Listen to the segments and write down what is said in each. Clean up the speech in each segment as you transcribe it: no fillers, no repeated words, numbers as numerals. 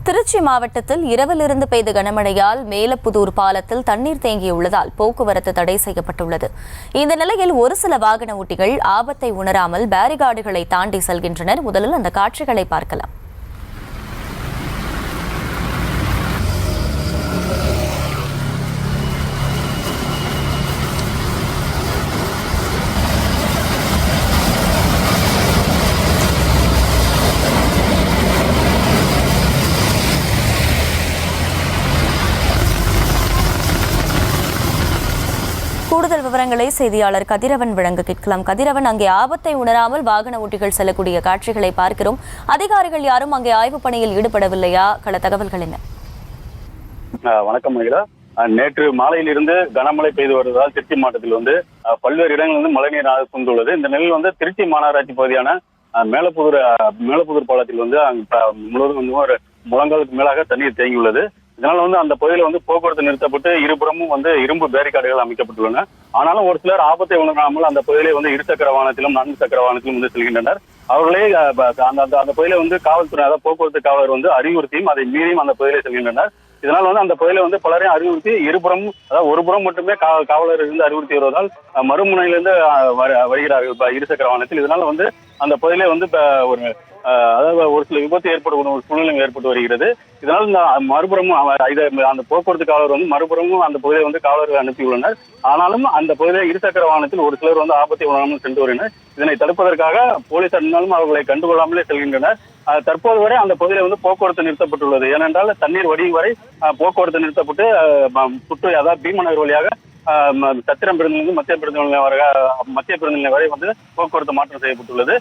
திருச்சி மாவட்டத்தில் இரவிலிருந்து பெய்த கனமழையால் மேலப்புதூர் பாலத்தில் தண்ணீர் தேங்கியுள்ளதால் போக்குவரத்து தடை செய்யப்பட்டுள்ளது. இந்த நிலையில் ஒரு சில வாகன ஓட்டிகள் ஆபத்தை உணராமல் பேரிகார்டுகளை தாண்டி செல்கின்றனர். முதலில் அந்த காட்சிகளை பார்க்கலாம். கூடுதல் விவரங்களை செய்தியாளர் கதிரவன் வழங்க கேட்கலாம். கதிரவன், அங்கே ஆபத்தை உணராமல் வாகன ஓட்டிகள் செல்லக்கூடிய காட்சிகளை பார்க்கிறோம். அதிகாரிகள் யாரும் அங்கே ஆய்வு பணியில் ஈடுபடவில்லையா? கள தகவல்கள் என்ன? வணக்கம் மகிழா. நேற்று மாலையிலிருந்து கனமழை பெய்து வருவதால் திருச்சி மாவட்டத்தில் பல்வேறு இடங்களில் மழைநீர் புகுந்துள்ளது. இந்த நிலையில் திருச்சி மாநகராட்சி பகுதியான மேலப்புதூர் பாலத்தில் முழுவதும் ஒரு முழங்காலுக்கு மேலாக தண்ணீர் தேங்கியுள்ளது. இதனால அந்த பகுதியில் போக்குவரத்து நிறுத்தப்பட்டு இருபுறமும் இரும்பு பேரிகார்டுகள் அமைக்கப்பட்டுள்ளன. ஆனாலும் ஒரு சிலர் ஆபத்தை உணராமல் அந்த பகுதியிலே இருசக்கர வாகனத்திலும் 4 சக்கர வாகனத்திலும் செல்கின்றனர். அவர்களே அந்த பகுதியில காவல்துறை, அதாவது போக்குவரத்து காவலர் அறிவுறுத்தியும் அதை மீறியும் அந்த பகுதியிலே செல்கின்றனர். இதனால் அந்த பகுதியில பலரையும் அறிவுறுத்தி இருபுறமும், அதாவது ஒரு புறம் மட்டுமே காவலர் அறிவுறுத்தி வருவதால் மறுமுனையிலிருந்து வருகிறார்கள் இருசக்கர வாகனத்தில். இதனால அந்த பகுதியிலே ஒரு அதாவது ஒரு சில விபத்து ஏற்படும் ஒரு சூழ்நிலை ஏற்பட்டு வருகிறது. இதனால் மறுபுறமும் அந்த போக்குவரத்து காவலர் மறுபுறமும் அந்த பகுதியை காவலர்கள் அனுப்பியுள்ளனர். ஆனாலும் அந்த பகுதியில் இருசக்கர வாகனத்தில் ஒரு சிலர் ஆபத்தை உணராமல் சென்று வருகின்றனர். இதனை தடுப்பதற்காக போலீசார் இருந்தாலும் அவர்களை கண்டுகொள்ளாமலே செல்கின்றனர். தற்போது வரை அந்த பகுதியில் போக்குவரத்து நிறுத்தப்பட்டுள்ளது. ஏனென்றால் தண்ணீர் வடியும் வரை போக்குவரத்து நிறுத்தப்பட்டு சுற்று, அதாவது பீமநகர் வழியாக சத்திரம் பேருந்து மத்திய பேருந்து நிலையம் வரை போக்குவரத்து மாற்றம் செய்யப்பட்டுள்ளது.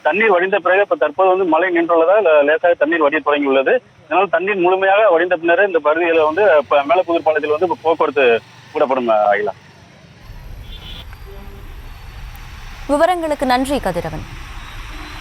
தண்ணீர் வடிந்த பிறகு இப்ப தற்போது மழை நின்றுள்ளதால் லேசாக தண்ணீர் வடிய தொடங்கியுள்ளது. இதனால் தண்ணீர் முழுமையாக வடிந்த பின்னர் இந்த பகுதியில் மேலப்புதூர் பாலத்தில் போக்குவரத்து விடப்படும். விவரங்களுக்கு நன்றி கதிரவன்.